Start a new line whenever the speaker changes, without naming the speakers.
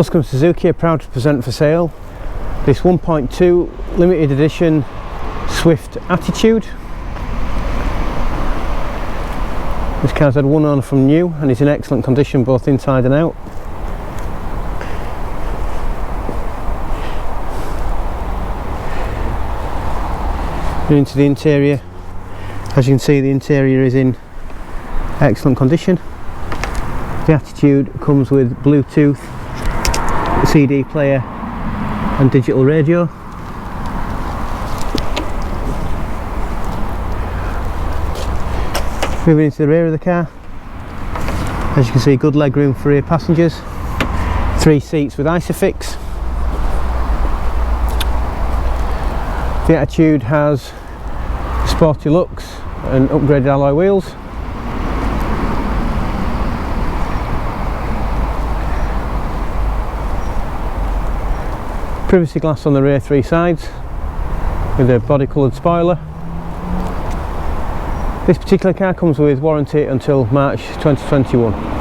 Gluscombe Suzuki are proud to present for sale this 1.2 limited edition Swift Attitude. This car's had one owner from new and is in excellent condition both inside and out. Into the interior, as you can see, the interior is in excellent condition. The Attitude comes with Bluetooth, CD player and digital radio. Moving into the rear of the car, as you can see, good leg room for rear passengers, 3 seats with Isofix. The Attitude has sporty looks and upgraded alloy wheels. Privacy glass on the rear 3 sides with a body coloured spoiler. This particular car comes with warranty until March 2021.